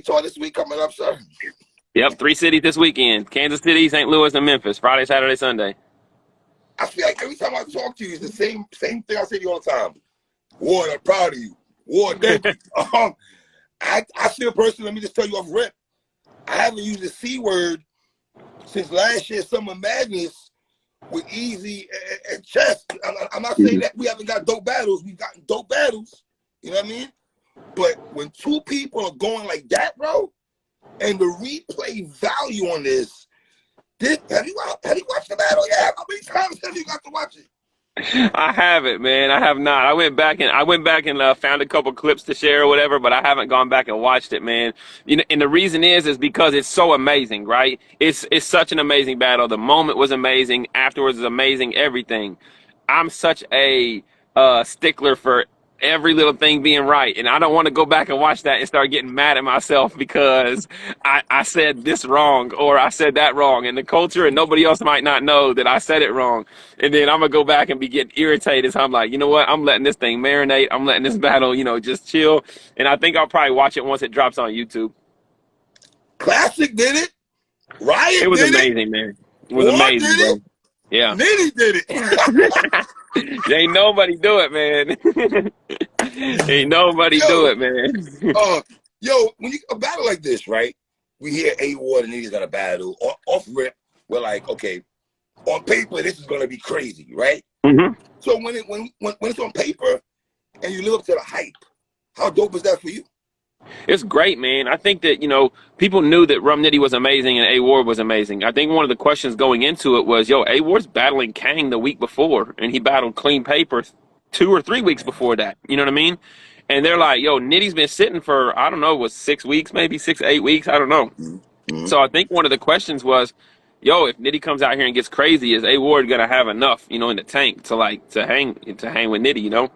tour this week coming up, sir? Yep, 3 cities this weekend: Kansas City, St. Louis, and Memphis. Friday, Saturday, Sunday. I feel like every time I talk to you, it's the same thing I say to you all the time. Ward, I'm proud of you. Ward, thank you. I still personally, let me just tell you off rip, I haven't used the C word since last year, Summer Madness, with Easy and Chess. I'm not saying that we haven't got dope battles. We've gotten dope battles. You know what I mean? But when two people are going like that, bro, and the replay value on this, have you watched the battle yet? How many times have you got to watch it? I haven't, man. I have not. I went back and found a couple clips to share or whatever, but I haven't gone back and watched it, man. You know, and the reason is because it's so amazing, right? It's such an amazing battle. The moment was amazing. Afterwards was amazing. Everything. I'm such a stickler for every little thing being right, and I don't want to go back and watch that and start getting mad at myself because I said this wrong or I said that wrong, and the culture and nobody else might not know that I said it wrong, and then I'm gonna go back and be getting irritated. So I'm like, you know what? I'm letting this thing marinate. I'm letting this battle, just chill, and I think I'll probably watch it once it drops on YouTube. Classic did it. Riot. It was did amazing, it. man. It was War amazing, did bro. it. Yeah. Nitty did it. Ain't nobody do it, man. Ain't nobody do it, man. When you a battle like this, right? We hear A Ward and Nitty's gonna battle. Off rip, we're like, okay, on paper, this is gonna be crazy, right? Mm-hmm. So when it's on paper and you live up to the hype, how dope is that for you? It's great, man. I think that, people knew that Rum Nitty was amazing and A Ward was amazing. I think one of the questions going into it was, A Ward's battling Kang the week before, and he battled Clean Paper 2 or 3 weeks before that. You know what I mean? And they're like, Nitty's been sitting for, I don't know, was 6 weeks, maybe 6 to 8 weeks. I don't know. Mm-hmm. So I think one of the questions was, if Nitty comes out here and gets crazy, is A Ward gonna have enough, in the tank to hang with Nitty,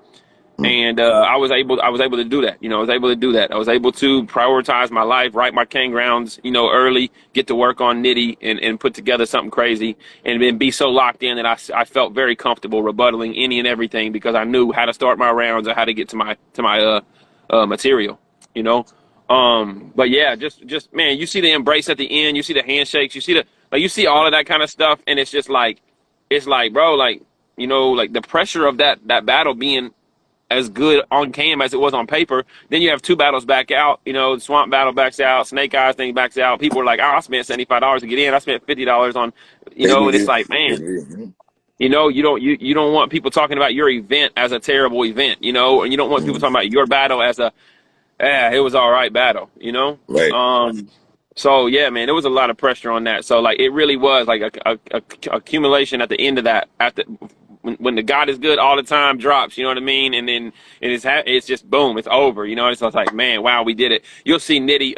And I was able to do that. I was able to do that. I was able to prioritize my life, write my Kang rounds, early, get to work on Nitty and put together something crazy, and then be so locked in that I felt very comfortable rebuttaling any and everything because I knew how to start my rounds or how to get to my material, But yeah, just man, you see the embrace at the end, you see the handshakes, you see all of that kind of stuff, and it's just like, bro, the pressure of that battle being as good on cam as it was on paper. Then you have 2 battles back out. The Swamp battle backs out. Snake Eyes thing backs out. People are like, I spent $75 to get in. I spent $50 on, and it's like, man, you don't want people talking about your event as a terrible event, and you don't want people talking about your battle as it was all right battle, Right. So yeah, man, there was a lot of pressure on that. So it really was like a accumulation at the end of that. When the God is good all the time drops, you know what I mean? And then it's just boom, it's over. It's like, man, wow, we did it. You'll see Nitty,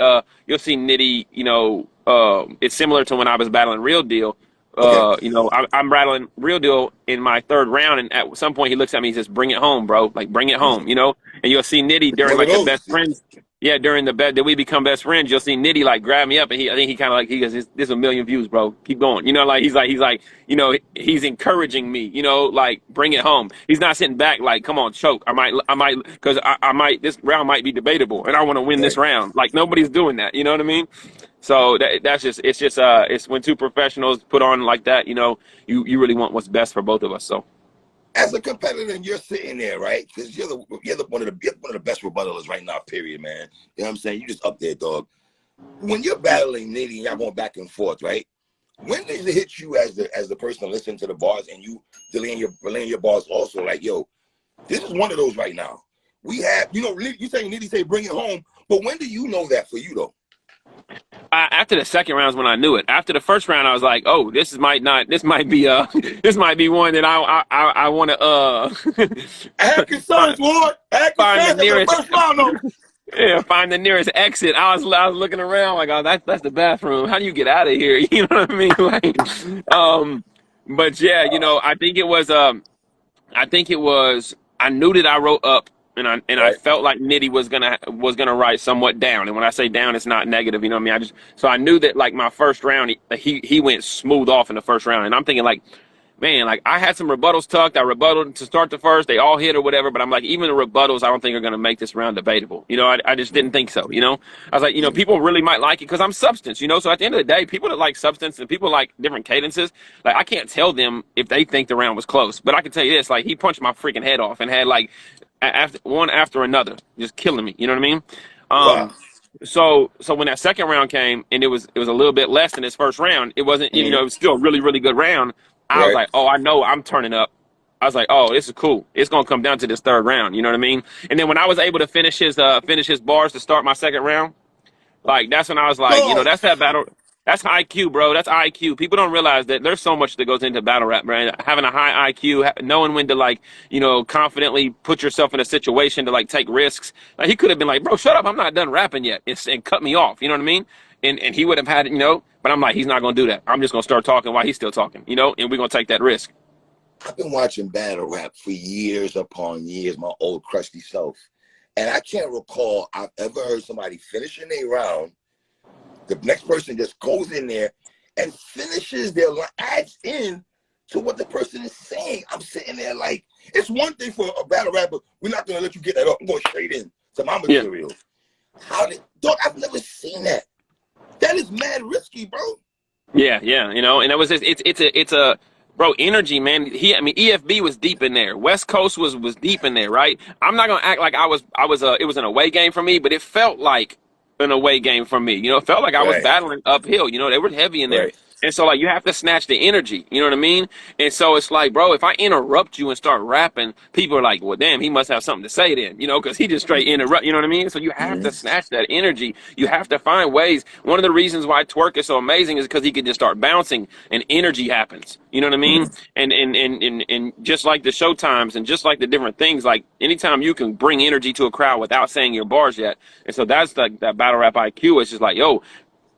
it's similar to when I was battling Real Deal. Okay. I'm battling Real Deal in my 3rd round, and at some point he looks at me and says, "Bring it home, bro. Bring it home." And you'll see Nitty during the best friends. Yeah, during the bet that we become best friends, you'll see Nitty grab me up, and I think he kind of he goes, "This is 1 million views, bro. Keep going." He's encouraging me. Bring it home. He's not sitting back come on, choke. I might, because I might. This round might be debatable, and I want to win this round. Nobody's doing that. You know what I mean? So it's when 2 professionals put on like that. You really want what's best for both of us. So. As a competitor, and you're sitting there, right? Because you're one of the best rebuttalers right now, period, man. You know what I'm saying? You just up there, dog. When you're battling Nitty and y'all going back and forth, right? When does it hit you as the person listening to the bars and you relaying your bars also? This is one of those right now. We have, you saying Nitty say bring it home, but when do you know that for you though? After the second round is when I knew it. After the first round, I was like, "Oh, this might be one that I want to I have concerns, Lord. Find the nearest Yeah, find the nearest exit. I was looking around like, "Oh, that's the bathroom. How do you get out of here?" You know what I mean? But yeah, I think it was I knew that I wrote up. And I felt like Nitty was gonna write somewhat down. And when I say down, it's not negative, you know what I mean? So I knew that my first round, he went smooth off in the first round. And I'm thinking man, like I had some rebuttals tucked. I rebutted to start the first. They all hit or whatever. But I'm like, even the rebuttals, I don't think are going to make this round debatable. You know, I just didn't think so. You know, I was like, you know, people really might like it because I'm substance. You know, so at the end of the day, people that like substance and people like different cadences, like I can't tell them if they think the round was close. But I can tell you this: like he punched my freaking head off and had like after one after another, just killing me. You know what I mean? Wow. So when that second round came and it was a little bit less than his first round, it wasn't, you know, it was still a really, really good round. I was Right. like, oh, I know I'm turning up. I was like, oh, this is cool. It's gonna come down to this third round. You know what I mean? And then when I was able to finish his bars to start my second round, like that's when I was like, you know, Dog. that's that battle. That's IQ, bro. That's IQ. People don't realize that there's so much that goes into battle rap, man. Having a high IQ, knowing when to like, you know, confidently put yourself in a situation to like take risks. Like he could have been like, bro, shut up. I'm not done rapping yet. And cut me off. You know what I mean? And he would have had it, you know. But I'm like, he's not gonna do that. I'm just gonna start talking while he's still talking, you know. And we're gonna take that risk. I've been watching battle rap for years upon years, my old crusty self. And I can't recall I've ever heard somebody finishing a round. The next person just goes in there and finishes their line, adds in to what the person is saying. I'm sitting there like, it's one thing for a battle rapper. We're not going to let you get that up. I'm going straight in to my material. Dog, I've never seen that. That is mad risky, bro. Yeah, you know, and it was just, it's a bro energy, man. I mean, EFB was deep in there. West Coast was deep in there, right? I'm not gonna act like it was an away game for me, but it felt like an away game for me. You know, it felt like I was battling uphill. You know, they were heavy in there. Right. And so, like, you have to snatch the energy. You know what I mean? And so it's like, bro, if I interrupt you and start rapping, people are like, well, damn, he must have something to say then, you know, because he just straight interrupt. You know what I mean? So you have to snatch that energy. You have to find ways. One of the reasons why Twerk is so amazing is because he can just start bouncing and energy happens. You know what I mean? And just like the show times and just like the different things, like anytime you can bring energy to a crowd without saying your bars yet. And so that's like that battle rap IQ. It's just like, yo,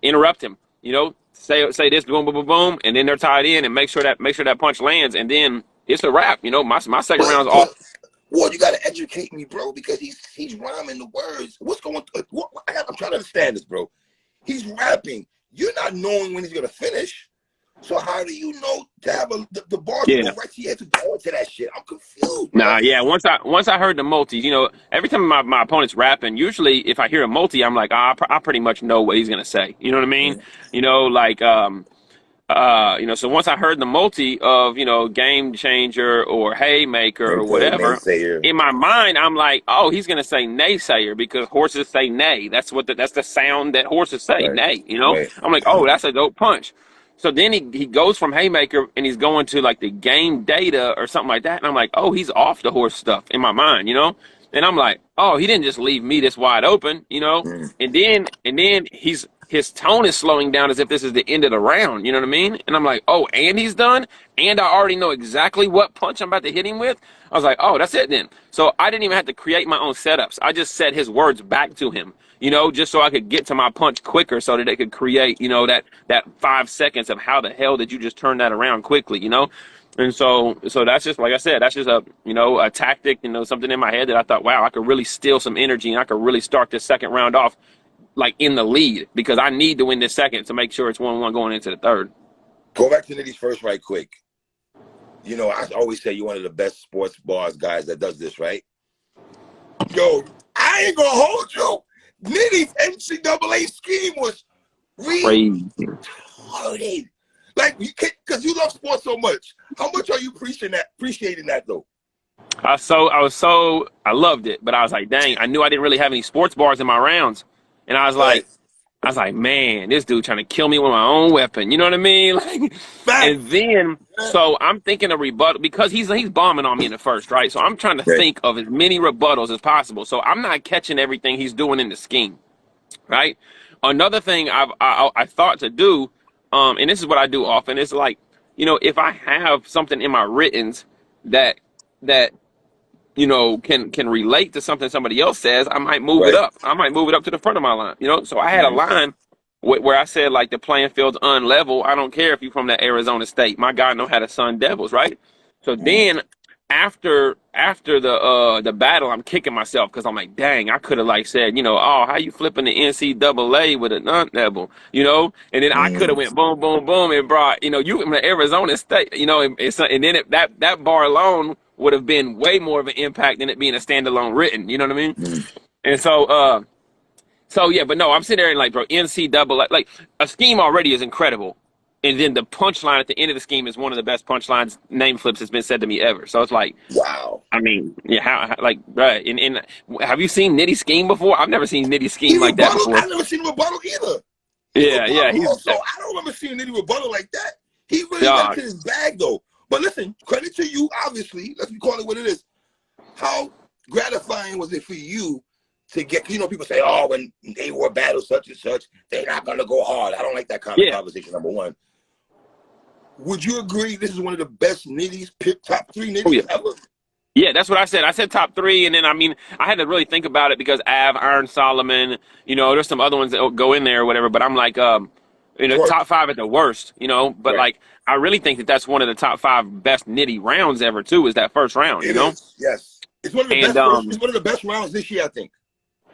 interrupt him, you know? Say this, boom, boom, boom, boom, and then they're tied in, and make sure that punch lands, and then it's a wrap. You know, my second round's off. Well, you got to educate me, bro, because he's rhyming the words. What's going on? I'm trying to understand this, bro. He's rapping. You're not knowing when he's gonna finish. So how do you know to have the bar to go right to you have to go into that shit? I'm confused, bro. Nah, yeah. Once I heard the multis, you know, every time my opponent's rapping, usually if I hear a multi, I'm like, I pretty much know what he's gonna say. You know what I mean? You know, like you know, so once I heard the multi of, you know, game changer or haymaker or whatever, in my mind, I'm like, oh, he's gonna say naysayer because horses say nay. That's the sound that horses say, nay. You know, I'm like, oh, that's a dope punch. So then he goes from haymaker and he's going to like the game data or something like that, and I'm like, oh, he's off the horse stuff in my mind, you know. And I'm like, oh, he didn't just leave me this wide open, you know. And then his tone is slowing down as if this is the end of the round. You know what I mean? And I'm like, oh, and he's done? And I already know exactly what punch I'm about to hit him with? I was like, oh, that's it then. So I didn't even have to create my own setups. I just said his words back to him, you know, just so I could get to my punch quicker so that they could create, you know, that 5 seconds of how the hell did you just turn that around quickly, you know? And so that's just, like I said, that's just a tactic, you know, something in my head that I thought, wow, I could really steal some energy and I could really start this second round off like in the lead because I need to win this second to make sure it's 1-1 going into the third. Go back to Nitty's first right quick. You know, I always say you're one of the best sports bars guys that does this, right? Yo, I ain't gonna hold you. Nitty's NCAA scheme was retarded. Like, you can't, because you love sports so much. How much are you appreciating that though? I loved it, but I was like, dang, I knew I didn't really have any sports bars in my rounds. And I was like, man, this dude trying to kill me with my own weapon. You know what I mean? Like, and then, so I'm thinking a rebuttal because he's bombing on me in the first, right? So I'm trying to think of as many rebuttals as possible. So I'm not catching everything he's doing in the scheme, right? Another thing I thought to do, and this is what I do often, is like, you know, if I have something in my writtens that you know, can relate to something somebody else says, I might move it up. I might move it up to the front of my line, you know? So I had a line where I said, like, the playing field's unlevel. I don't care if you're from that Arizona State. My God know how to Sun Devils, right? So then after the battle, I'm kicking myself because I'm like, dang, I could have like said, you know, oh, how you flipping the NCAA with a non-level, you know? And then I could have went boom, boom, boom, and brought, you know, you from Arizona State, you know, and then that bar alone would have been way more of an impact than it being a standalone written, you know what I mean? And so yeah, but no, I'm sitting there and like, bro, NCAA, like a scheme already is incredible. And then the punchline at the end of the scheme is one of the best punchlines, name flips, has been said to me ever. So it's like, wow. I mean, yeah, how like, right? And have you seen Nitty scheme before? I've never seen Nitty scheme like that before. I've never seen him rebuttal either. Yeah. Also, I don't remember seeing Nitty rebuttal like that. He really went to his bag though. But listen, credit to you, obviously. Let's call it what it is. How gratifying was it for you to get, you know, people say, oh, when they were battle such and such, they're not going to go hard. I don't like that kind of conversation, number one. Would you agree this is one of the best Nitties, top 3 Nitties ever? Yeah, that's what I said. I said top 3, and then, I mean, I had to really think about it because Iron Solomon, you know, there's some other ones that go in there or whatever, but I'm like, you know, top 5 at the worst, you know, but like, I really think that that's one of the top 5 best Nitty rounds ever, too, is that first round, you know? Yes. It's one of the best. It's one of the best rounds this year, I think.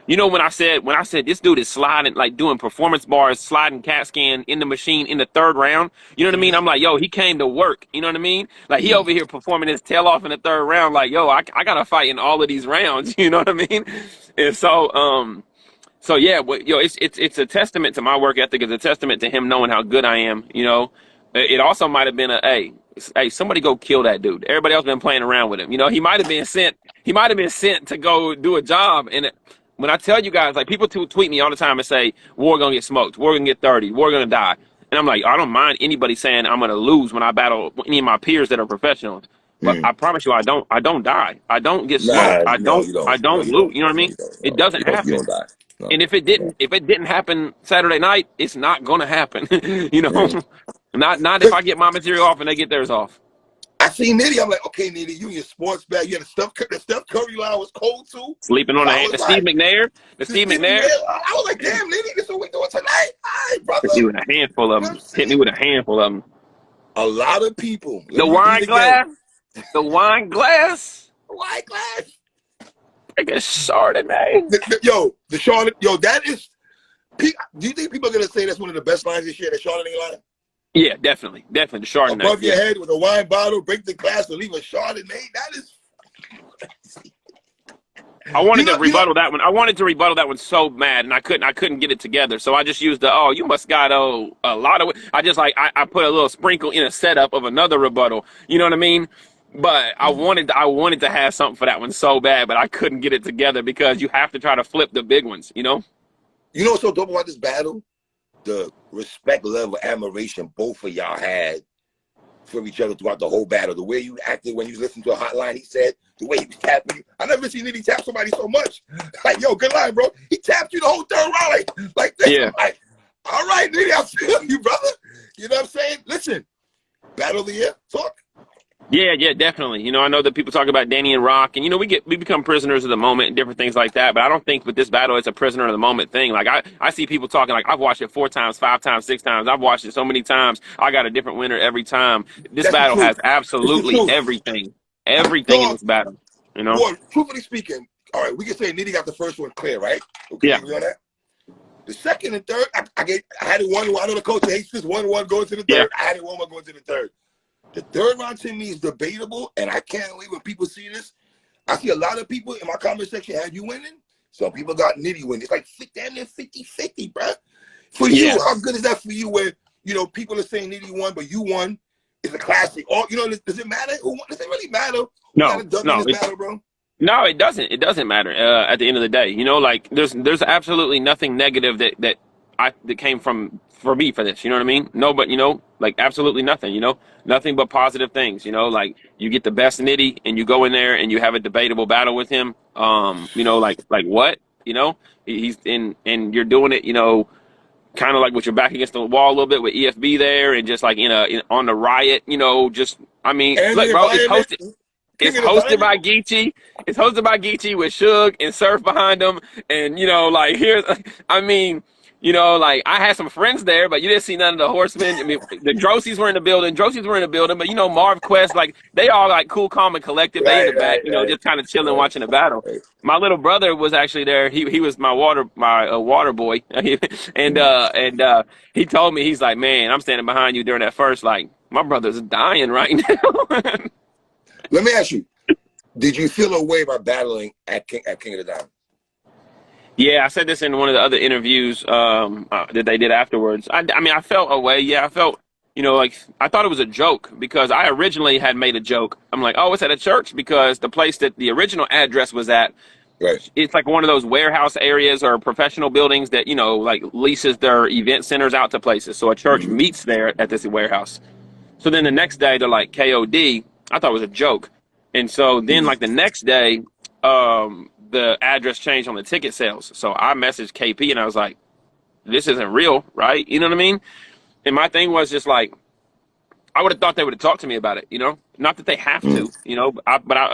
You know, when I said this dude is sliding, like doing performance bars, sliding CAT scan in the machine in the 3rd round, you know what I mean? I'm like, yo, he came to work. You know what I mean? Like he over here performing his tail off in the 3rd round. Like, yo, I gotta fight in all of these rounds. You know what I mean? And so yeah, yo, it's a testament to my work ethic. It's a testament to him knowing how good I am. You know, it also might have been hey, somebody go kill that dude. Everybody else been playing around with him. You know, he might have been sent to go do a job. And when I tell you guys, like people tweet me all the time and say, War gonna get smoked, War gonna get 30, War gonna die. And I'm like, I don't mind anybody saying I'm gonna lose when I battle any of my peers that are professionals. But I promise you, I don't die. I don't get smoked. I don't lose. You know what I mean? It doesn't happen. You don't die. No, and if it didn't happen Saturday night, it's not gonna happen. You know, not if I get my material off and they get theirs off. I seen Nitty. I'm like, okay, Nitty, you in your sports bag. You had the Steph Curry line was cold too. Sleeping on the Steve McNair. The Steve McNair. I was like, damn, Nitty, this is what we doing tonight. All right, brother. Hit me with a handful of them. Hit me with a handful of them. A lot of people. The wine glass. The wine glass. Wine glass. Like a Chardonnay. The Chardonnay. Yo, that is. Do you think people are gonna say that's one of the best lines this year? The Chardonnay line. Yeah, definitely. The Chardonnay. Above your head with a wine bottle, break the glass and leave a Chardonnay. That is. I wanted to rebuttal that one. I wanted to rebuttal that one so bad, and I couldn't get it together. So I just used you must got a lot of. I just I put a little sprinkle in a setup of another rebuttal. You know what I mean? But I wanted to have something for that one so bad, but I couldn't get it together because you have to try to flip the big ones. You know? You know what's so dope about this battle? The respect level, admiration both of y'all had for each other throughout the whole battle. The way you acted when you listened to a hotline, he said, the way he was tapping you. I never seen Nitty tap somebody so much. Like, yo, good line, bro. He tapped you the whole 3rd round like this. Yeah. Like, all right, Nitty, I feel you, brother. You know what I'm saying? Listen, battle of the year, talk. Yeah, definitely. You know, I know that people talk about Danny and Rock, and you know, we become prisoners of the moment and different things like that. But I don't think with this battle, it's a prisoner of the moment thing. Like I see people talking like I've watched it 4 times, 5 times, 6 times. I've watched it so many times. I got a different winner every time. This battle has absolutely everything in this battle. You know. Well, truthfully speaking, all right, we can say Nitty got the first one clear, right? Okay, yeah. You know that? The second and third, I had it 1-1. I know the coach hates this 1-1 going to the third. Yeah. I had it 1-1 going to the third. The 3rd round to me is debatable, and I can't wait when people see this. I see a lot of people in my comment section have you winning. Some people got Nitty winning. It's like damn near 50-50, bro. For you, how good is that for you where, you know, people are saying Nitty won, but you won? It's a classic. Or, you know, does it matter? Does it really matter? No, battle, bro? No, it doesn't. It doesn't matter at the end of the day. You know, like there's absolutely nothing negative that came for me for this. You know what I mean? No, but you know, like absolutely nothing. You know, nothing but positive things. You know, like you get the best Nitty and you go in there and you have a debatable battle with him. You know, like what? You know, he's in and you're doing it. You know, kind of like with your back against the wall a little bit with EFB there and just like on the riot. You know, just I mean, look, bro, it's hosted. It's hosted by Geechee. It's hosted by Geechee with Suge and Surf behind him. And, you know, like, I mean, You know, like I had some friends there, but you didn't see none of the horsemen. I mean, the Drosies were in the building. Drosies were in the building, but you know, Marv Quest, like they all like cool, calm, and collective. They in the Right, back, right, you know, right, just kind of chilling, right, watching the battle. right. My little brother was actually there. He was my water boy, and he told me, he's like, man, I'm standing behind you during that first. Like my brother's dying right now. Let me ask you: did you feel a way about battling at King of the Diamond? Yeah, I said this in one of the other interviews that they did afterwards. I mean, I felt a way. Yeah, I felt, you know, like I thought it was a joke because I originally had made a joke. I'm like, oh, it's at a church because the place that the original address was at, Right. it's like one of those warehouse areas or professional buildings that, you know, like leases their event centers out to places. So a church Mm-hmm. meets there at this warehouse. So then the next day they're like KOD. I thought it was a joke. And so then like the next day, the address changed on the ticket sales. So I messaged KP and I was like, this isn't real, right? You know what I mean? And my thing was just like, I would have thought they would have talked to me about it, you know? Not that they have Mm-hmm. to, you know,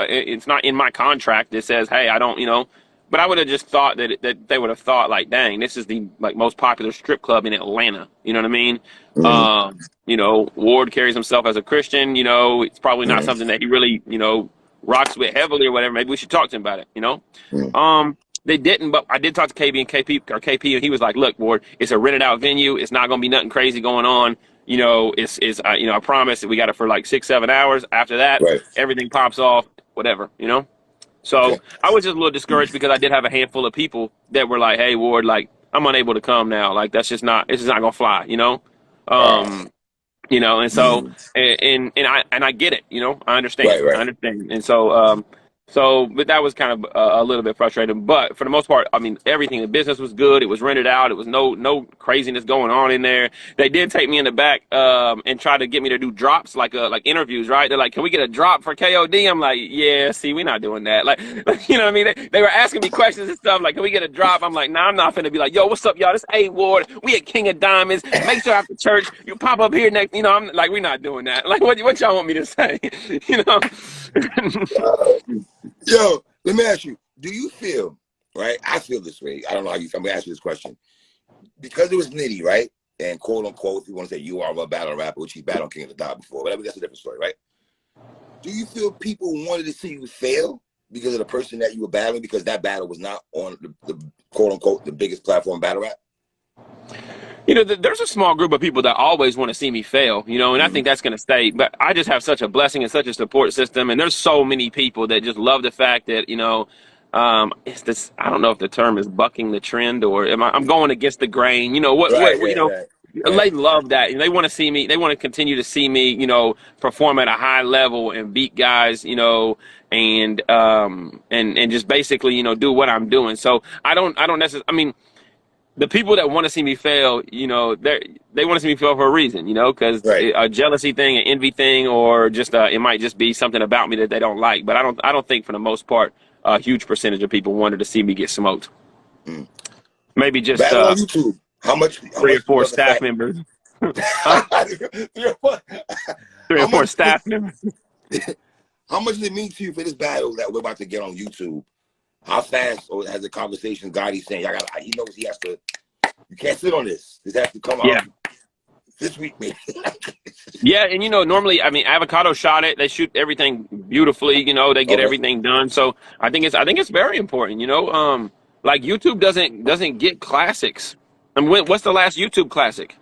it's not in my contract that says, hey, I don't, you know, but I would have just thought that they would have thought like, dang, this is the like most popular strip club in Atlanta. You know what I mean? Mm-hmm. You know, Ward carries himself as a Christian, you know, it's probably not Mm-hmm. something that he really, you know, rocks with heavily or whatever. Maybe we should talk to him about it, you know? Mm-hmm. They didn't, but I did talk to KP, and he was like, "Look, Ward, it's a rented out venue. It's not going to be nothing crazy going on. You know, you know, I promise that we got it for like 6-7 hours. After that, Right. everything pops off, whatever, you know." So Okay. I was just a little discouraged because I did have a handful of people that were like, "Hey, Ward, like I'm unable to come now. Like it's just not gonna fly, you know." Uh, You know, and so mm, and I get it, you know, right. I Right. understand, and so but that was kind of a little bit frustrating. But for the most part, I mean, everything, the business was good. It was rented out. It was no craziness going on in there. They did take me in the back and try to get me to do drops like interviews, right? They're like, "Can we get a drop for KOD?" I'm like, "Yeah, see, we're not doing that." Like you know what I mean? They were asking me questions and stuff like, "Can we get a drop?" I'm like, "Nah, I'm not finna be like, yo, what's up, y'all? This A Ward. We at King of Diamonds. Make sure after church you pop up here next." You know, I'm like, we're not doing that. Like, what y'all want me to say? You know? Yo, let me ask you: do you feel right? I feel this way. I don't know how you. I'm gonna ask you this question because it was Nitty, right? And quote unquote, if you want to say you are a battle rapper, which he battled King of the Dot before, whatever. That's a different story, right? Do you feel people wanted to see you fail because of the person that you were battling? Because that battle was not on the quote unquote the biggest platform battle rap. You know, there's a small group of people that always want to see me fail, you know, and I Mm-hmm. think that's going to stay. But I just have such a blessing and such a support system. And there's so many people that just love the fact that, you know, it's this, I don't know if the term is bucking the trend or I'm going against the grain, you know, Right, you yeah, know, right, they right. love that. And they want to see me, they want to continue to see me, you know, perform at a high level and beat guys, you know, and just basically, you know, do what I'm doing. So I don't necessarily, I mean, the people that want to see me fail, you know, they want to see me fail for a reason, you know, because Right. a jealousy thing, an envy thing, or just it might just be something about me that they don't like. But I don't think for the most part, a huge percentage of people wanted to see me get smoked. Mm. Maybe just Battle on YouTube. How 3 or much do you 4 love the staff fact? members, huh? 3 How or 4 much staff members. how much does it mean to you for this battle that we're about to get on YouTube? How fast or has the conversation Gotti saying, y'all got he knows he has to you can't sit on this. This has to come Yeah. out this week, maybe. Yeah, and you know, normally, I mean, Avocado shot it. They shoot everything beautifully. You know, they get Okay. everything done. So I think it's very important. You know, like YouTube doesn't get classics. I mean, what's the last YouTube classic?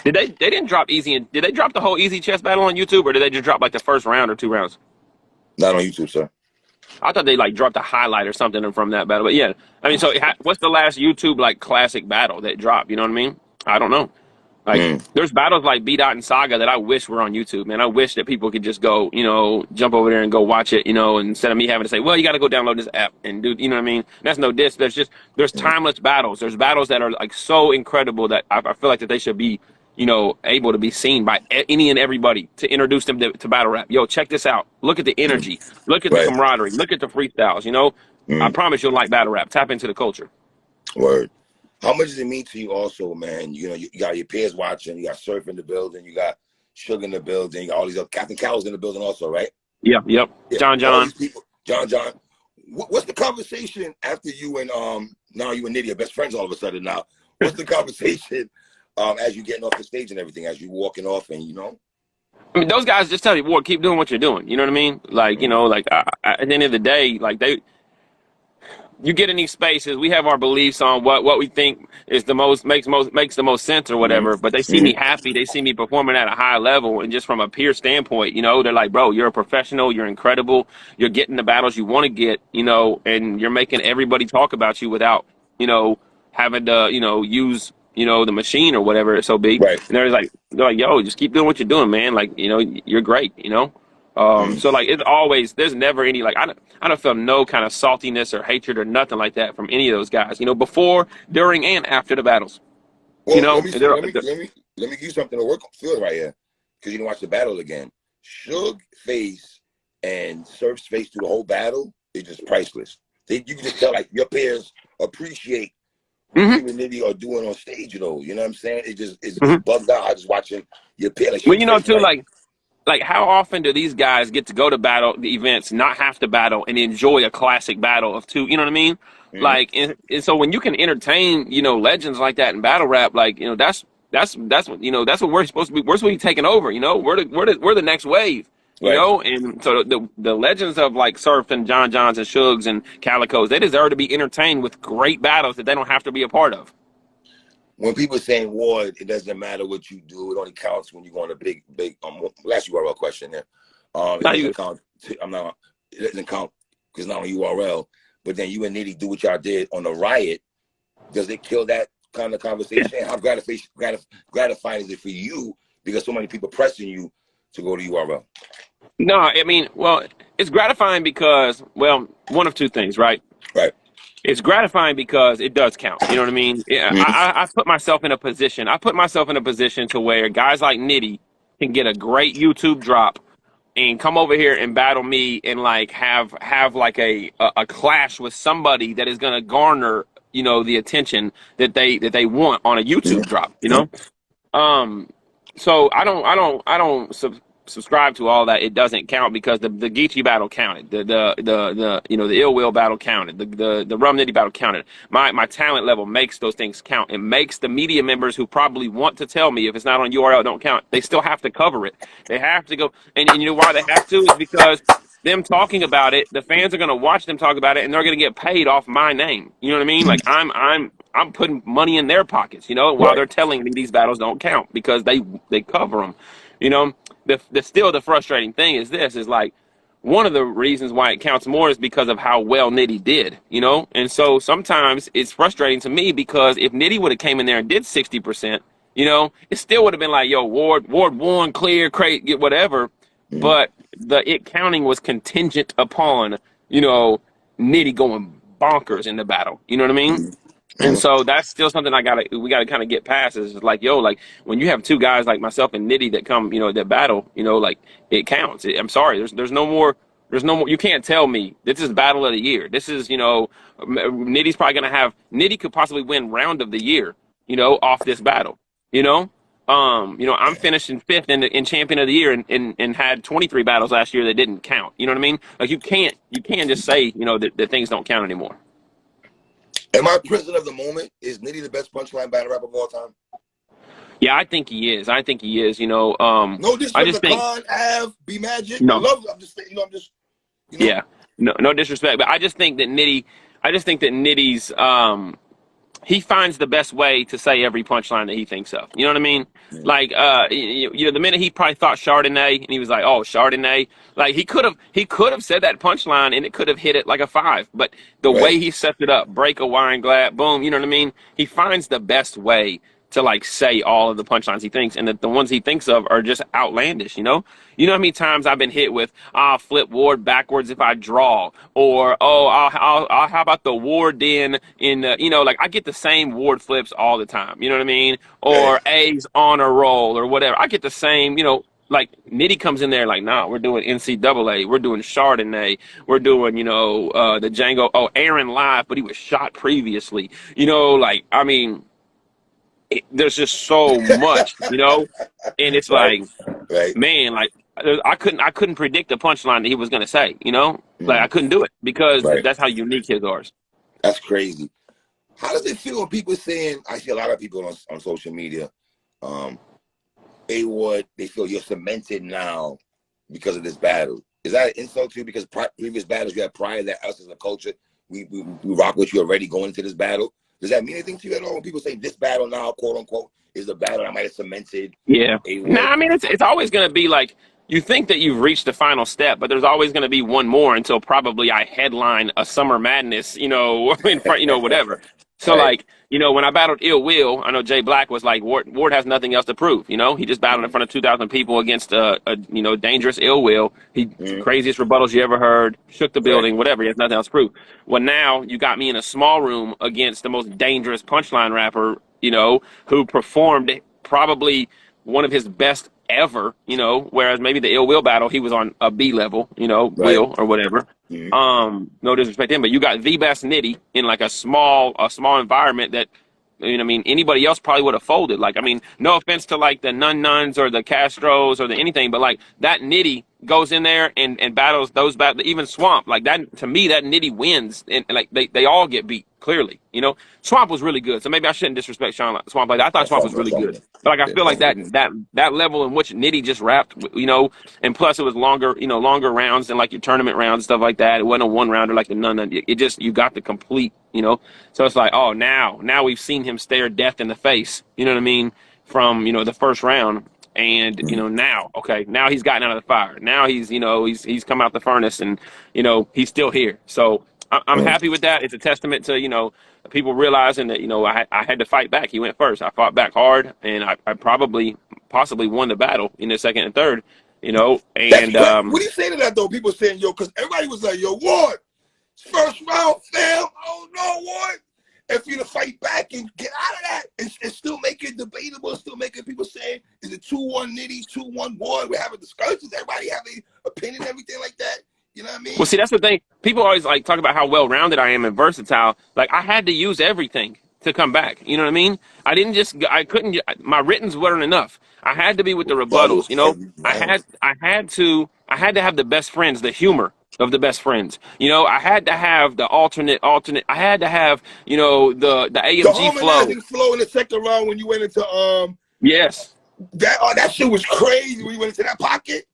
They didn't drop Easy and did they drop the whole Easy chess battle on YouTube or did they just drop like the first round or 2 rounds? Not on YouTube, sir. I thought they like dropped a highlight or something from that battle. But yeah, I mean, so what's the last YouTube like classic battle that dropped? You know what I mean? I don't know. Like, Mm. there's battles like BOTY and Saga that I wish were on YouTube, man. I wish that people could just go, you know, jump over there and go watch it, you know, instead of me having to say, well, you got to go download this app and do, you know what I mean? That's no diss. There's Mm. timeless battles. There's battles that are like so incredible that I feel like that they should be, you know, able to be seen by any and everybody to introduce them to battle rap. Yo, check this out. Look at the Mm. energy. Look at the Right. camaraderie. Look at the freestyles, you know? I Mm. promise you'll like battle rap. Tap into the culture. Word. How much does it mean to you also, man? You know, you got your peers watching, you got Surf in the building, you got Sugar in the building, you got all these other Captain Cowell's in the building also, right? Yeah, yep. Yeah. John All John. these people, John. what's the conversation after you and now you and Nitty are best friends all of a sudden now? What's the conversation as you getting off the stage and everything, as you walking off and you know? I mean, those guys just tell you, Ward, keep doing what you're doing. You know what I mean? Like, you know, like at the end of the day, like you get in these spaces, we have our beliefs on what we think is the most makes the most sense or whatever. But they see me happy, they see me performing at a high level, and just from a peer standpoint, you know, they're like, bro, you're a professional, you're incredible, you're getting the battles you want to get, you know, and you're making everybody talk about you without, you know, having to, you know, use, you know, the machine or whatever it so be. Right. And they're like, yo, just keep doing what you're doing, man. Like, you know, you're great, you know. So like it's always, there's never any like I don't feel no kind of saltiness or hatred or nothing like that from any of those guys, you know, before, during, and after the battles. Well, you know, let me give you something to work on, feel right here, because you didn't watch the battle again. Suge face and Surf's face through the whole battle is just priceless. You can just tell like your peers appreciate what you and Nitty are doing on stage, you know. You know what I'm saying? It's bugged out. I just watching your peer. Like, well, you know, too, like how often do these guys get to go to the events, not have to battle, and enjoy a classic battle of two? You know what I mean? Like, and so when you can entertain, you know, legends like that in battle rap, like, you know, that's what, you know, that's what we're supposed to be. We're supposed to be taking over. You know, we're the next wave. You know, and so the legends of like Surf and John Johns and Shugs and Calicos, they deserve to be entertained with great battles that they don't have to be a part of. When people are saying, Ward, it doesn't matter what you do, it only counts when you go on a big last URL question there. It doesn't count. It doesn't count because not on URL, but then you and Nitty do what y'all did on the riot. Does it kill that kind of conversation? How gratifying is it for you because so many people pressing you to go to URL? No, I mean, well, it's gratifying because, well, one of two things, right? Right. It's gratifying because it does count. You know what I mean? I put myself in a position. I put myself in a position to where guys like Nitty can get a great YouTube drop and come over here and battle me and like have like a clash with somebody that is going to garner, you know, the attention that they want on a YouTube drop. You know, so I don't subscribe to all that. It doesn't count because the Geechee battle counted, the you know, the Ill Will battle counted, the Rum Nitty battle counted. My talent level makes those things count. It makes the media members who probably want to tell me if it's not on URL don't count. They still have to cover it. They have to go, and you know why they have to is because them talking about it, the fans are going to watch them talk about it, and they're going to get paid off my name. You know what I mean? Like I'm putting money in their pockets, you know, while they're telling me these battles don't count because they cover them. You know, the frustrating thing is this is like one of the reasons why it counts more is because of how well Nitty did, you know? And so sometimes it's frustrating to me because if Nitty would have came in there and did 60%, you know, it still would have been like, yo, Ward won, clear, crate, get whatever. But it counting was contingent upon, you know, Nitty going bonkers in the battle. You know what I mean? And so that's still something we gotta kind of get past is like, yo, like when you have two guys like myself and Nitty that come, you know, that battle, you know, like it counts. I'm sorry, there's no more, you can't tell me this is battle of the year. This is, you know, Nitty's probably gonna have, Nitty could possibly win round of the year, you know, off this battle, you know? You know, I'm finishing 5th in champion of the year and had 23 battles last year that didn't count. You know what I mean? Like you can't just say, you know, that things don't count anymore. Am I president of the moment? Is Nitty the best punchline battle rapper of all time? Yeah, I think he is. You know, no disrespect to Khan, Av, B Magic. No. I love. I'm just, you know, you know. Yeah, no disrespect, but I just think that Nitty's he finds the best way to say every punchline that he thinks of. You know what I mean? Like, you know, the minute he probably thought Chardonnay, and he was like, "Oh, Chardonnay." Like he could have said that punchline, and it could have hit it like a 5. But the way he sets it up, break a wine glass, boom. You know what I mean? He finds the best way to like say all of the punchlines he thinks, and the ones he thinks of are just outlandish. You know how many times I've been hit with, I'll flip Ward backwards if I draw, or I'll how about the Ward in you know, like I get the same Ward flips all the time. You know what I mean? Or A's on a roll or whatever. I get the same. You know, like Nitty comes in there like, nah, we're doing NCAA, we're doing Chardonnay, we're doing, you know, the Django. Oh, Aaron live, but he was shot previously. You know, like I mean. There's just so much, you know, and it's like, man, like I couldn't predict the punchline that he was going to say. You know, like I couldn't do it because Right. that's how unique his are. That's crazy. How does it feel when people saying? I see a lot of people on social media. A-Ward, they feel you're cemented now because of this battle. Is that an insult to you? Because previous battles you had prior that us as a culture, we rock with you already going into this battle. Does that mean anything to you at all when people say this battle now, quote unquote, is the battle that might have cemented? Yeah. A-Ward? Nah, I mean it's always going to be like you think that you've reached the final step, but there's always going to be one more until probably I headline a Summer Madness, you know, in front, you know, whatever. So Right. like, you know, when I battled Ill Will, I know Jay Black was like, Ward has nothing else to prove. You know, he just battled in front of 2,000 people against a you know, dangerous Ill Will. He craziest rebuttals you ever heard, shook the building, whatever. He has nothing else to prove. Well, now you got me in a small room against the most dangerous punchline rapper, you know, who performed probably one of his best ever, you know, whereas maybe the Ill Will battle, he was on a B level, you know, Will or whatever. No disrespect to him, but you got the best Nitty in like a small environment that, you know, I mean, anybody else probably would have folded. Like, I mean, no offense to like the Nuns or the Castros or the anything, but like that Nitty goes in there and battles those even Swamp. Like that, to me, that Nitty wins, and like they all get beat clearly. You know, Swamp was really good, so maybe I shouldn't disrespect Swamp like that. I thought Swamp was really good, but like I feel like that level in which Nitty just rapped, you know, and plus it was longer, you know, longer rounds than like your tournament rounds and stuff like that. It wasn't a one rounder like the Nun. It just, you got the complete, you know. So it's like, oh, now we've seen him stare death in the face. You know what I mean? From, you know, the first round. And, you know, now he's gotten out of the fire. Now he's, you know, he's come out the furnace and, you know, he's still here. So I'm happy with that. It's a testament to, you know, people realizing that, you know, I had to fight back. He went first. I fought back hard, and I possibly won the battle in the second and third, you know. And what do you say to that though? People saying, yo, because everybody was like, yo, Ward, first round, fam. Oh no, Ward. If you to fight back and get out of that, and still make it debatable, still making people say, is it 2-1 Nitty, 2-1 Ward? We're having discussions. Everybody having opinion, everything like that. You know what I mean? Well, see, that's the thing. People always like talk about how well-rounded I am and versatile. Like, I had to use everything to come back. You know what I mean? I couldn't. My writtens weren't enough. I had to be with the rebuttals. You know, I had to have the best friends, the humor of the best friends. You know, I had to have the alternate. I had to have, you know, the AMG flow. Harmonizing flow in the second round when you went into Yes. That shit was crazy when you went into that pocket.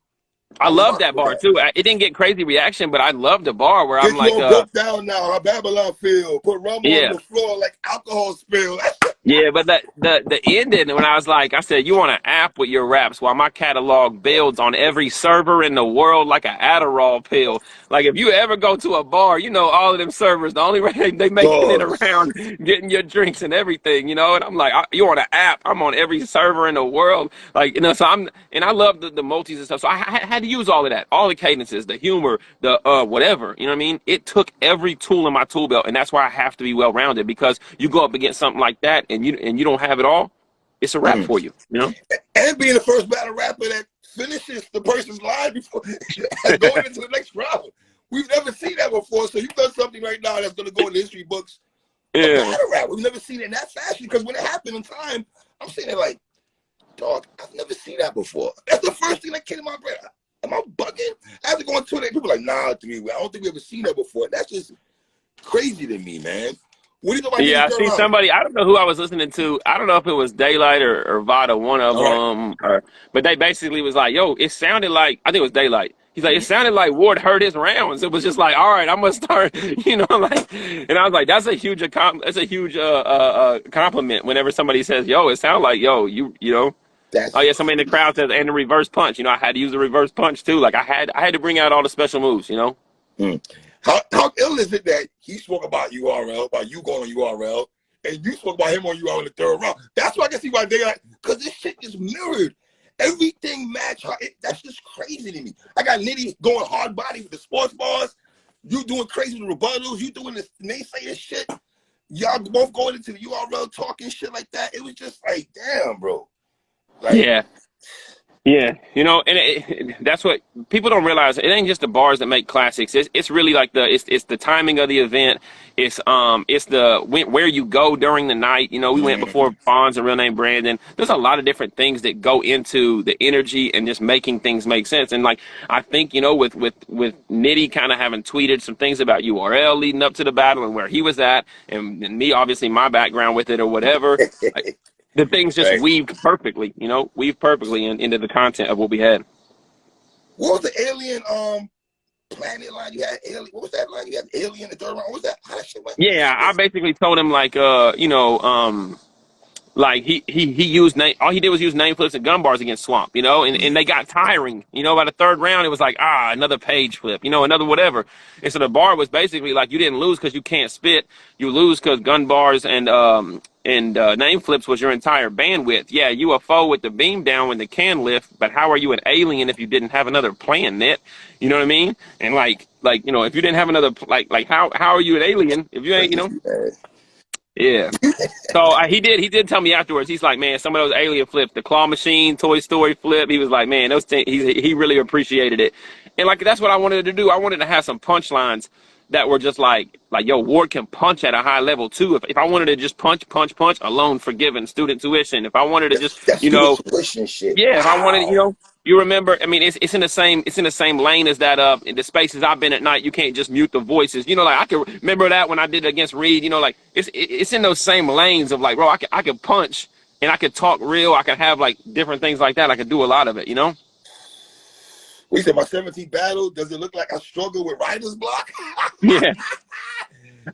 I love that bar too. It didn't get crazy reaction, but I love the bar where I'm like, broke down now. How Babylon feel? Put rum on the floor like alcohol spill. Yeah, but the ending when I was like, I said, you want an app with your raps while my catalog builds on every server in the world like an Adderall pill. Like if you ever go to a bar, you know all of them servers, the only way they making it around getting your drinks and everything, you know. And I'm like, you want an app? I'm on every server in the world, like, you know. So I love the multis and stuff. So I had to use all of that, all the cadences, the humor, the whatever. You know what I mean? It took every tool in my tool belt, and that's why I have to be well rounded, because you go up against something like that and you don't have it all, it's a wrap for you, you know? And being the first battle rapper that finishes the person's line before going into the next round. We've never seen that before, so you've done something right now that's going to go in the history books. Yeah. Battle rap. We've never seen it in that fashion, because when it happened in time, I'm sitting there like, dog, I've never seen that before. That's the first thing that came to my brain. Am I bugging? I have to go on Twitter, people are like, nah, I don't think we've ever seen that before. That's just crazy to me, man. What do you know about I see somebody, I don't know who I was listening to. I don't know if it was Daylight or Vada, one of them. But they basically was like, yo, it sounded like, I think it was Daylight. He's like, it sounded like Ward heard his rounds. It was just like, all right, I'm gonna start, you know, like, and I was like, that's a huge compliment whenever somebody says, yo, it sounded like, yo, you know. Somebody in the crowd says, and the reverse punch. You know, I had to use the reverse punch too. Like I had to bring out all the special moves, you know. How ill is it that he spoke about URL, about you going on URL, and you spoke about him on URL in the third round? That's why I can see why they like, because this shit is mirrored. Everything match. That's just crazy to me. I got Nitty going hard body with the sports bars. You doing crazy with rebuttals. You doing this naysayer shit. Y'all both going into the URL talking shit like that. It was just like, damn, bro. Like, yeah. Yeah, you know, and that's what people don't realize. It ain't just the bars that make classics. It's really like it's the timing of the event. It's the where you go during the night. You know, we went Mm. before Bonds and Real Name Brandon. There's a lot of different things that go into the energy and just making things make sense. And like I think you know, with Nitty kind of having tweeted some things about URL leading up to the battle and where he was at, and me obviously my background with it or whatever. Like, the things just Right. weaved perfectly, you know, weaved perfectly into the content of what we had. What was the alien planet line? You had alien. What was that line? You had alien the third round. What was that? How that shit went? Yeah, I basically told him like, you know, like he used name. All he did was use name flips and gun bars against Swamp, you know, and they got tiring. You know, by the third round, it was like another page flip, you know, another whatever. And so the bar was basically like you didn't lose because you can't spit. You lose because gun bars and name flips was your entire bandwidth. Yeah, UFO with the beam down when the can lift, but how are you an alien if you didn't have another plan, Net? You know what I mean? And like you know, if you didn't have another like how are you an alien if you ain't, you know? Yeah. So he did tell me afterwards. He's like, man, some of those alien flips, the claw machine, Toy Story flip. He was like, man, those things. He really appreciated it, and like that's what I wanted to do. I wanted to have some punchlines that were just like yo, Ward can punch at a high level too. If I wanted to just punch, alone forgiven, student tuition. If I wanted to just That's you student know tuition shit. yeah, if I wanted, you Wow. know, you remember. I mean, it's in the same lane as that. In the spaces I've been at night, you can't just mute the voices. You know, like I can remember that when I did it against Reed. You know, like it's in those same lanes of like, bro, I could punch and I could talk real. I could have like different things like that. I could do a lot of it. You know. We said my 17th battle. Does it look like I struggle with writer's block? Yeah.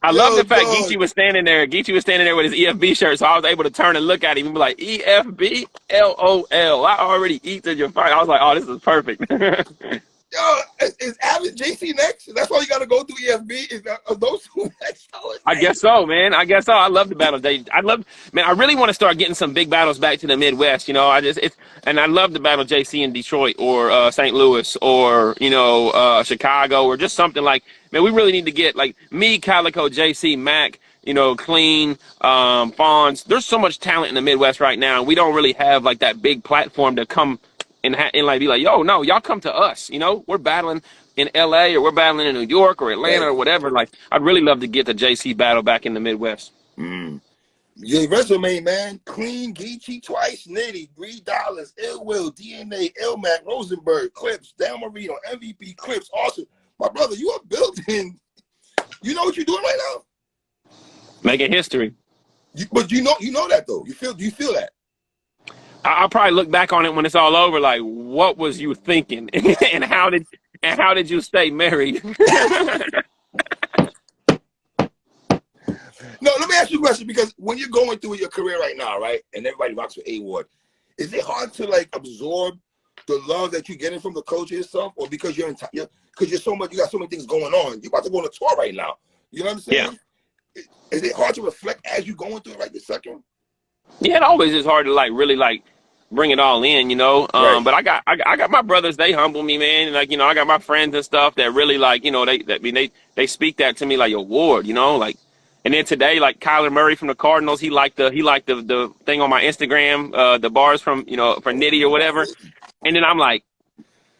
I love Yo, the fact dog. Geechee was standing there. Geechee was standing there with his EFB shirt, so I was able to turn and look at him and be like, EFB, LOL. I already eat to your fight. I was like, oh, this is perfect. Yo, is Avid JC next? That's why you got to go through EFB. Is that, are those two next? I guess so, man. I guess so. I love the battles. Man, I really want to start getting some big battles back to the Midwest. You know, and I love the battle JC in Detroit or St. Louis or, you know, Chicago or just something like, man, we really need to get like me, Calico, JC, Mac, you know, Clean, Fonz. There's so much talent in the Midwest right now. And we don't really have like that big platform to come and like be like, yo, no, y'all come to us. You know, we're battling in LA or we're battling in New York or Atlanta or whatever. Like, I'd really love to get the JC battle back in the Midwest. Your resume, man. Clean, Geechee twice, Nitty, $3, Ill Will, DNA, Ilmac, Rosenberg, Clips, Dan Marino, MVP, Clips. Awesome. My brother, you are building. You know what you're doing right now? Making history. But you know that though. Do you feel that? I'll probably look back on it when it's all over. Like, what was you thinking, and how did you stay married? No, let me ask you a question, because when you're going through your career right now, right, and everybody rocks with A-Ward, is it hard to like absorb the love that you're getting from the culture itself, or because you're so much, you got so many things going on, you're about to go on a tour right now. You know what I'm saying? Yeah. Is it hard to reflect as you're going through it right this second? Yeah, it always is hard to like really like bring it all in, you know. Right. But I got my brothers. They humble me, man. And like, you know, I got my friends and stuff that really like, you know, they speak that to me like, yo, Ward, you know, like. And then today, like Kyler Murray from the Cardinals, he liked the thing on my Instagram, the bars from, you know, for Nitty or whatever. And then I'm like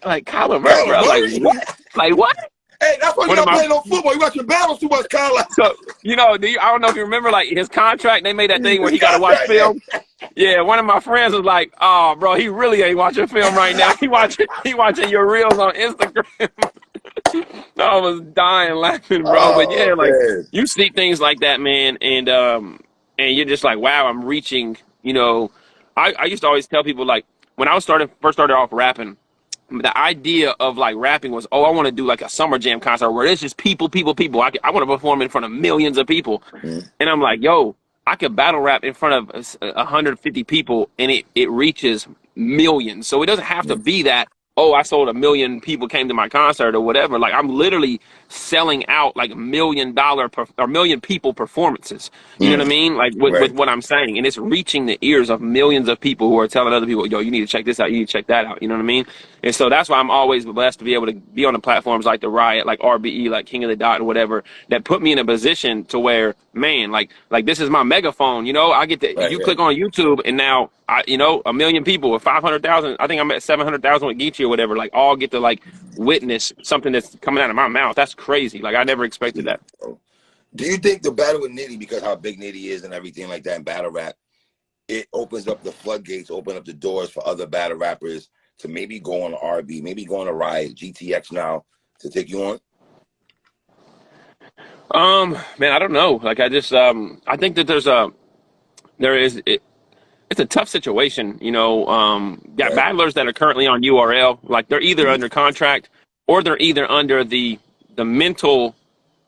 Kyler Murray, bro. Like what? Like what? Hey, that's why you're not playing no football. You got your battles too much, Kyler. So, you know, I don't know if you remember, like, his contract, they made that thing where he got to watch film. Yeah, one of my friends was like, oh, bro, he really ain't watching film right now. He watching your reels on Instagram. I was dying laughing, bro. But yeah, like, you see things like that, man, and you're just like, wow, I'm reaching, you know. I used to always tell people, like, when I first started off rapping, the idea of like rapping was, oh, I want to do like a summer jam concert where it's just people. I want to perform in front of millions of people. And I'm like, yo, I could battle rap in front of 150 people and it reaches millions. So it doesn't have to be that. oh, I sold 1 million people came to my concert or whatever. Like I'm literally selling out like $1 million people performances. You know what I mean? Like with Right. what I'm saying. And it's reaching the ears of millions of people who are telling other people, yo, you need to check this out. You need to check that out. You know what I mean? And so that's why I'm always blessed to be able to be on the platforms like The Riot, like RBE, like King of the Dot and whatever, that put me in a position to where, man, like this is my megaphone, you know, I get to, Right. you Right. click on YouTube and now you know, 1 million people with 500,000, I think I'm at 700,000 with Geechee or whatever, like all get to like witness something that's coming out of my mouth. That's crazy. Like I never expected that. Do you think the battle with Nitty, because how big Nitty is and everything like that in battle rap, it opens up the floodgates, open up the doors for other battle rappers to maybe go on RB, maybe go on a Riot, GTX now to take you on? Man, I don't know. Like I just, I think that it's a tough situation, you know. Got Right. battlers that are currently on URL, like they're either Mhm. under contract or they're either under the mental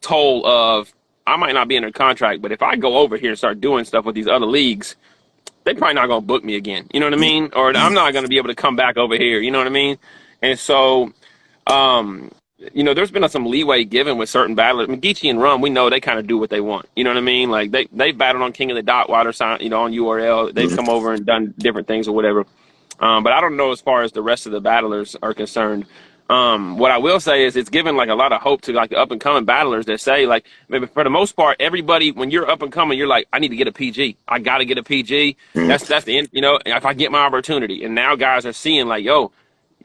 toll of I might not be under contract, but if I go over here and start doing stuff with these other leagues, they probably not gonna book me again. You know what I mean? Or I'm not gonna be able to come back over here. You know what I mean? And so, um, you know, there's been some leeway given with certain battlers. I mean, Geechee and Rum, we know they kind of do what they want. You know what I mean? Like they battled on King of the Dot Water sign, you know, on URL. They've come over and done different things or whatever. But I don't know as far as the rest of the battlers are concerned. What I will say is it's given like a lot of hope to like the up and coming battlers that say like maybe for the most part everybody when you're up and coming you're like I need to get a PG. I got to get a PG. That's the end. You know, if I get my opportunity, and now guys are seeing like yo,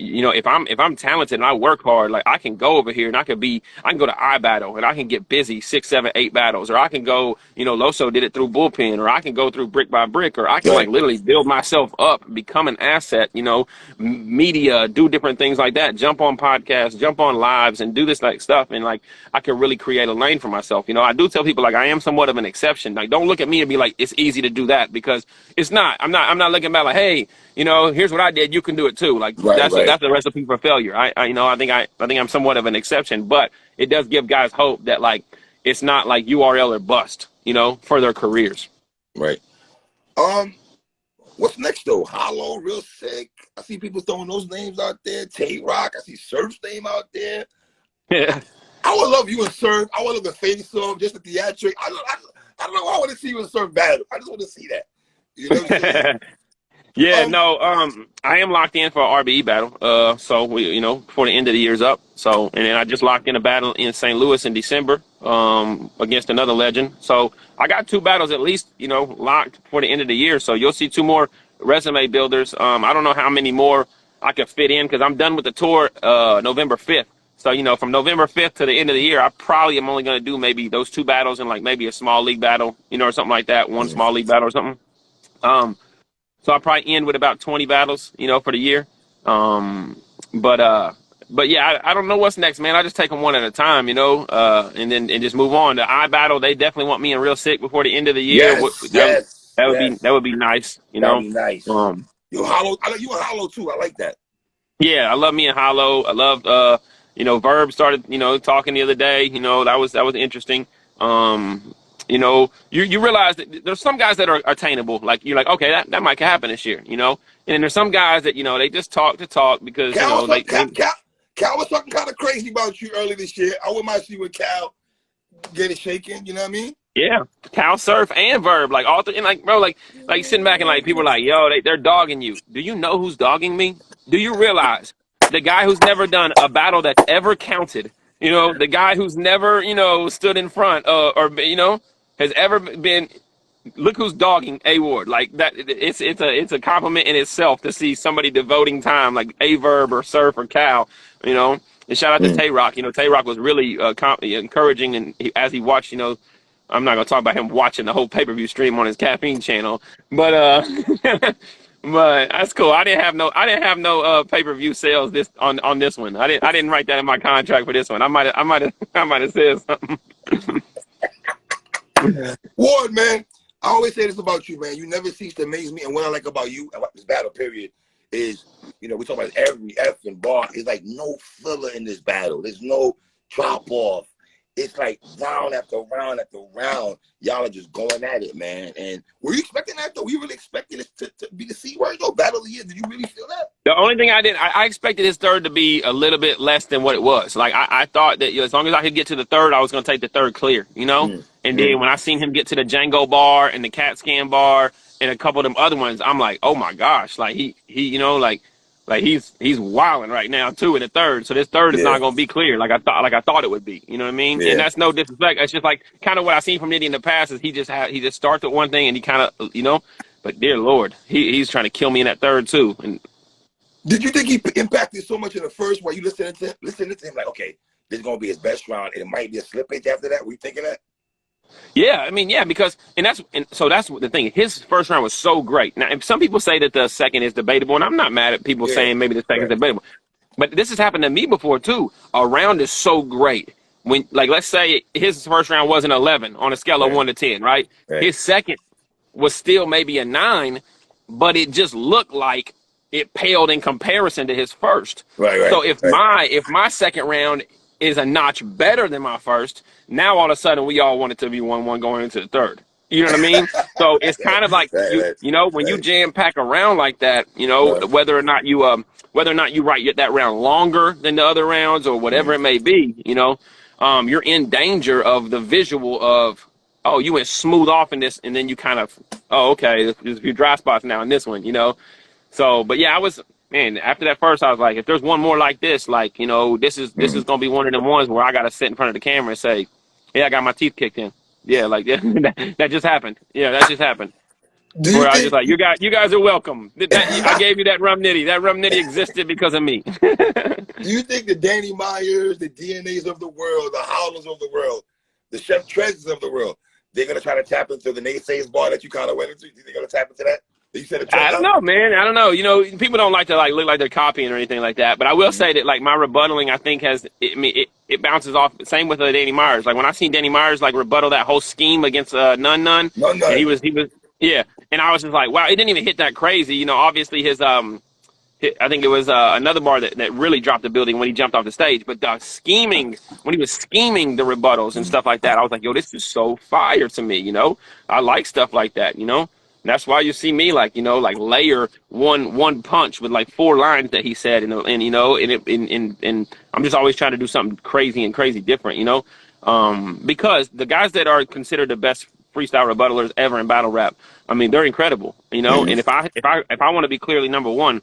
you know, if I'm talented and I work hard, like I can go over here and I can go to iBattle and I can get busy 6, 7, 8 battles, or I can go, you know, Loso did it through Bullpen, or I can go through brick by brick, or I can like Right. literally build myself up, become an asset, you know, media, do different things like that, jump on podcasts, jump on lives, and do this like stuff, and like I can really create a lane for myself. You know, I do tell people like I am somewhat of an exception. Like don't look at me and be like it's easy to do that because it's not. I'm not looking back like hey, you know, here's what I did. You can do it too. Like Right. Right. that's a recipe for failure. I you know, I think I'm somewhat of an exception, but it does give guys hope that like it's not like URL or bust, you know, for their careers. Right. What's next though? Hollow, Real Sick. I see people throwing those names out there. Tay Rock. I see Surf's name out there. Yeah. I would love you and Surf. I would love the face off, just the theatric. I don't know. I want to see you and Surf battle. I just want to see that. You know what I'm saying? Yeah, no, I am locked in for an RBE battle. So we, you know, before the end of the year's up. So, and then I just locked in a battle in St. Louis in December, against another legend. So I got 2 battles at least, you know, locked before the end of the year. So you'll see 2 more resume builders. I don't know how many more I can fit in because I'm done with the tour, November 5th. So, you know, from November 5th to the end of the year, I probably am only going to do maybe those 2 battles and like maybe a small league battle, you know, or something like that. One small league battle or something. So I'll probably end with about 20 battles, you know, for the year. Um, but yeah, I don't know what's next, man. I just take them one at a time, you know, and just move on. The I battle, they definitely want me in Real Sick before the end of the year. Yes, yes, yes. That would be nice, you That'd know. be nice. Um, You Hollow. I like you and Hollow too. I like that. yeah, I love me and Hollow. I love, you know, Verb started, you know, talking the other day. You know, that was interesting. Um, you know, you realize that there's some guys that are attainable. Like you're like, okay, that might happen this year, you know. And then there's some guys that you know they just talk to talk because you know Cal was talking kind of crazy about you early this year. I wouldn't mind seeing with Cal get it shaken. You know what I mean? yeah, Cal Surf and Verb like all and like bro like sitting back and like people are like yo they're dogging you. Do you know who's dogging me? Do you realize the guy who's never done a battle that's ever counted? You know, the guy who's never you know stood in front or you know has ever been. Look who's dogging A Ward like that. It's a compliment in itself to see somebody devoting time like A Verb or Surf or Cal. You know, and shout out to Tay Rock. You know, Tay Rock was really encouraging, and as he watched, you know, I'm not gonna talk about him watching the whole pay-per-view stream on his caffeine channel, but but that's cool. I didn't have no pay-per-view sales on this one. I didn't write that in my contract for this one. I might have said something. Ward, man. I always say this about you, man. You never cease to amaze me. And what I like about you, about this battle period, is, you know, we talk about every F and bar. It's like no filler in this battle. There's no drop off. It's like round after round after round. Y'all are just going at it, man. And were you expecting that, though? Were you really expecting it to be the C word, though? Battle of the year? Did you really feel that? only thing I expected his third to be a little bit less than what it was. Like I thought that, you know, as long as I could get to the third, I was going to take the third clear, you know? And then when I seen him get to the Django bar and the CAT scan bar and a couple of them other ones, I'm like, oh my gosh, like he you know, like he's wilding right now too in the third. So this third is not going to be clear like I thought it would be. You know what I mean? And that's no disrespect. It's just like kind of what I seen from Nitty in the past is he just starts with one thing and he kind of, you know, but dear Lord, he's trying to kill me in that third too. And did you think he impacted so much in the first while you listening to him like, okay, this is going to be his best round and it might be a slippage after that? Were you thinking that? Yeah, I mean, yeah, because so that's the thing. His first round was so great. Now, if some people say that the second is debatable, and I'm not mad at people saying maybe the second is debatable, but this has happened to me before too. A round is so great when, like, let's say his first round was an 11 on a scale of 1 to 10, right? His second was still maybe a 9, but it just looked like it paled in comparison to his first. So if my second round is a notch better than my first, now all of a sudden we all want it to be 1-1 going into the third. You know what I mean? So it's kind of like you know, when you jam pack a round like that, you know, whether or not you write that round longer than the other rounds or whatever it may be, you know, you're in danger of the visual of, oh, you went smooth off in this, and then you kind of, oh, okay, there's a few dry spots now in this one, you know. So, but yeah, man, after that first, I was like, if there's one more like this, like, you know, this is gonna be one of them ones where I gotta sit in front of the camera and say, yeah, I got my teeth kicked in. Yeah, like that just happened. Yeah, that just happened. Where I was just like, you guys are welcome. I gave you that Rum Nitty. That Rum Nitty existed because of me. Do you think the Danny Myers, the DNAs of the world, the Howlers of the world, the Chef Treasures of the world, they're gonna try to tap into the naysayers bar that you kind of went into? Do you think they're gonna tap into that? I don't know, man. I don't know. You know, people don't like to like look like they're copying or anything like that. But I will say that like my rebuttaling, I think it bounces off. Same with Danny Myers. Like when I seen Danny Myers like rebuttal that whole scheme against Nun, he was yeah. And I was just like, wow, it didn't even hit that crazy. You know, obviously his I think it was another bar that really dropped the building when he jumped off the stage. But the scheming, when he was scheming the rebuttals and stuff like that, I was like, yo, this is so fire to me. You know, I like stuff like that. You know. And that's why you see me like, you know, like layer one punch with like 4 lines that he said, and you know, and I'm just always trying to do something crazy different, you know, because the guys that are considered the best freestyle rebuttalers ever in battle rap, I mean, they're incredible, you know. And if I want to be clearly number one,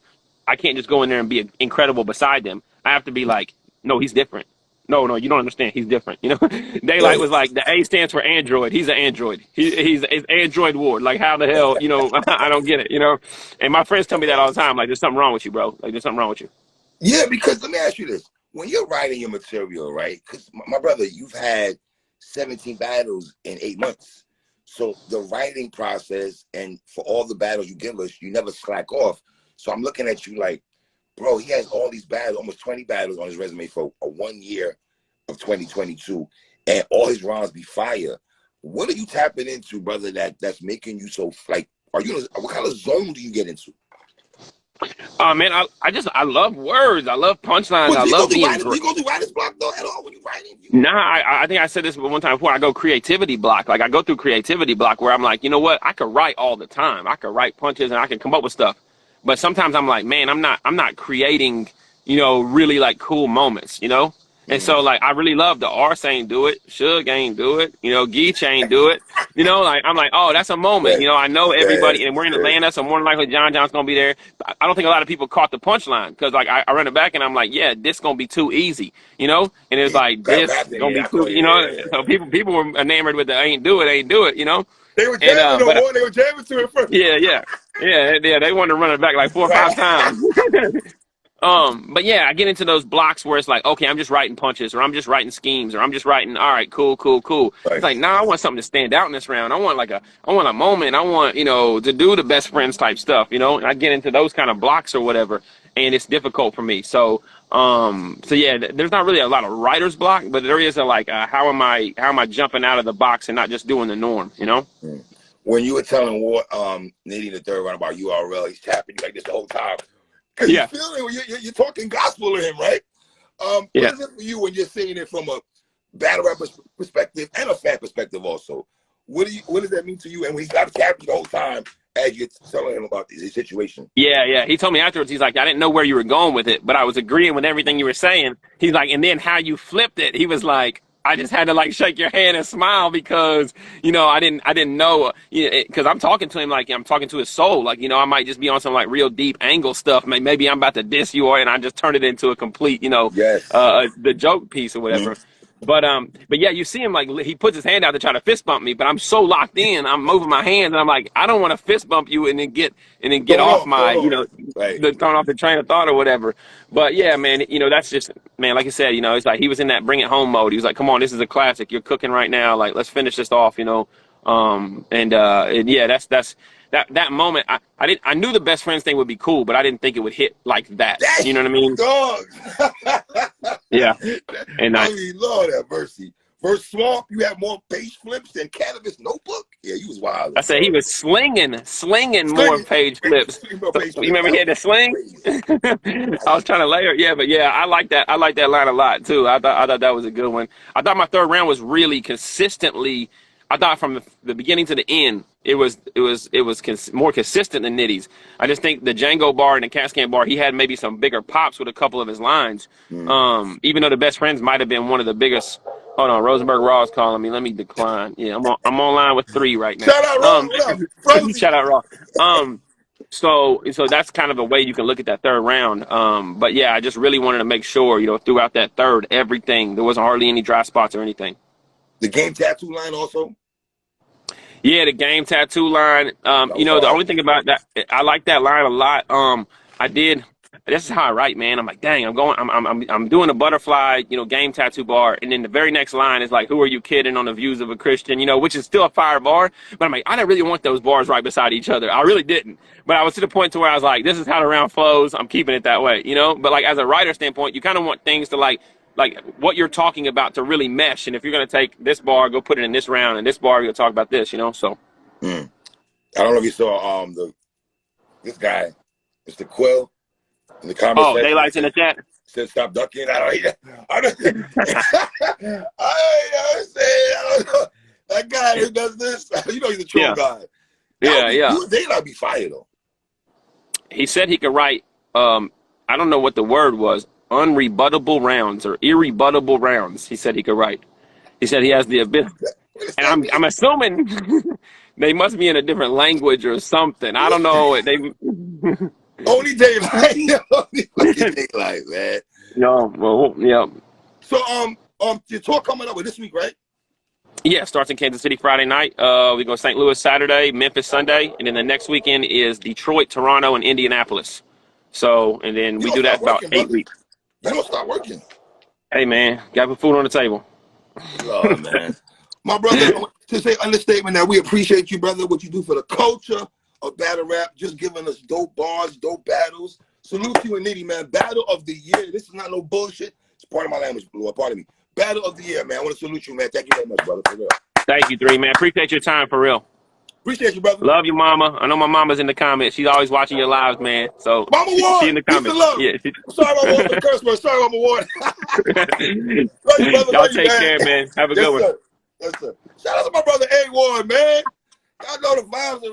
I can't just go in there and be incredible beside them. I have to be like, no, he's different. No, you don't understand. He's different. You know, Daylight was like, the A stands for Android. He's an Android. He's Android Ward. Like, how the hell, you know, I don't get it, you know? And my friends tell me that all the time. Like, there's something wrong with you, bro. Like, there's something wrong with you. Yeah, because let me ask you this. When you're writing your material, right? Because my brother, you've had 17 battles in 8 months. So the writing process and for all the battles you give us, you never slack off. So I'm looking at you like, bro, he has all these battles, almost 20 battles on his resume for a 1 year of 2022, and all his rounds be fire. What are you tapping into, brother, that's making you so, like, what kind of zone do you get into? Man, I love words. I love punchlines. I love being great. You go through writer's block, though, at all when you're writing? Nah, I think I said this one time before. I go creativity block. Like, I go through creativity block where I'm like, you know what? I could write all the time. I could write punches and I can come up with stuff. But sometimes I'm like, man, I'm not creating, you know, really like cool moments, you know? And so like, I really love the Arse ain't do it. Suge ain't do it. You know, Geech ain't do it. You know, like, I'm like, oh, that's a moment. You know, I know everybody and we're in Atlanta. So more than likely John John's going to be there. I don't think a lot of people caught the punchline. Cause like, I run it back and I'm like, yeah, this going to be too easy, you know? And it's like, this going to be too, you know? So people were enamored with the ain't do it, you know? They were jamming they were jamming to it first. Yeah. They wanted to run it back like 4 or 5 times. But yeah, I get into those blocks where it's like, okay, I'm just writing punches, or I'm just writing schemes, or I'm just writing, all right, cool. Right. It's like, nah, I want something to stand out in this round. I want a moment. I want, you know, to do the best friends type stuff, you know, and I get into those kind of blocks or whatever, and it's difficult for me. So yeah, there's not really a lot of writer's block, but there is how am I jumping out of the box and not just doing the norm, you know? When you were telling Ward, Nitty the third round about URL, he's tapping you like this the whole time. Because you're feeling, you're talking gospel to him, right? What is it for you when you're saying it from a battle rapper perspective and a fan perspective also? What does that mean to you? And when he's got to tap you the whole time as you're telling him about the situation. Yeah. He told me afterwards, he's like, I didn't know where you were going with it, but I was agreeing with everything you were saying. He's like, and then how you flipped it, he was like, I just had to like shake your hand and smile because, you know, I didn't know, because I'm talking to him like I'm talking to his soul. Like, you know, I might just be on some like real deep angle stuff. Maybe I'm about to diss you, and I just turn it into a complete, you know, Yes. the joke piece or whatever. But yeah, you see him like he puts his hand out to try to fist bump me, but I'm so locked in, I'm moving my hands, and I'm like, I don't want to fist bump you and then get off my, you know, thrown off the train of thought or whatever. But yeah, man, you know, that's just, man, like I said, you know, it's like he was in that bring it home mode. He was like, come on, this is a classic. You're cooking right now. Like, let's finish this off, you know. And yeah, that's that moment. I knew the best friends thing would be cool, but I didn't think it would hit like that. You know what I mean? Dog. Yeah. And I mean, Lord have mercy. Versus Swamp, you had more page flips than Cannabis Notebook. Yeah, you was wild. I said he was slinging more page flips. You remember he had to sling? I was trying to layer. Yeah, but yeah, I like that. I like that line a lot too. I thought that was a good one. I thought my third round was really consistently. I thought from the beginning to the end, it was more consistent than Nitty's. I just think the Django bar and the Cat Scan bar, he had maybe some bigger pops with a couple of his lines. Even though the best friends might have been one of the biggest. Hold on, Rosenberg Raw is calling me. Let me decline. Yeah, I'm online with 3 right now. Shout out Raw. Shout out Raw. So that's kind of a way you can look at that third round. But yeah, I just really wanted to make sure, you know, throughout that third, everything, there wasn't hardly any dry spots or anything. The game tattoo line also? Yeah, the game tattoo line. You know, the only thing about that, I like that line a lot. This is how I write, man. I'm like, dang, I'm doing a butterfly, you know, game tattoo bar, and then the very next line is like, who are you kidding on the views of a Christian, you know, which is still a fire bar. But I'm like, I didn't really want those bars right beside each other. I really didn't. But I was to the point to where I was like, this is how the round flows. I'm keeping it that way, you know. But like as a writer standpoint, you kind of want things to like what you're talking about to really mesh. And if you're gonna take this bar, go put it in this round, and this bar, you'll talk about this, you know. So. I don't know if you saw this guy, Mr. Quill. In the comments section, daylight's in the chat. Said stop ducking. I don't know. That guy who does this, you know, he's a troll guy. Daylight be fired though. He said he could write. I don't know what the word was. Unrebuttable rounds or irrebuttable rounds. He said he could write. He said he has the ability. And I'm assuming they must be in a different language or something. I don't know. Only Daylight. Only Daylight, man. No, well, yeah. So, your tour coming up with this week, right? Yeah, starts in Kansas City Friday night. We go St. Louis Saturday, Memphis Sunday, and then the next weekend is Detroit, Toronto, and Indianapolis. So, and then we do that about 8 weeks. You don't start working. Hey, man, gotta put food on the table. Oh, man. My brother, to say understatement that we appreciate you, brother, what you do for the culture of battle rap, just giving us dope bars, dope battles. Salute to you and Nitty, man. Battle of the year. This is not no bullshit. It's part of my language, Lord. Pardon me. Battle of the year, man. I want to salute you, man. Thank you very much, brother. For real. Thank you, 3, man. Appreciate your time, for real. Appreciate you, brother. Love you, mama. I know my mama's in the comments. She's always watching your lives, man. So Mama Ward, she in the comments. Yeah. Sorry, Mama Ward, for the curse word. Sorry, Mama Ward. Love you, brother. Y'all take care, man. Have a good one. Yes, sir. Shout out to my brother A Ward, man. Y'all know the vibes around.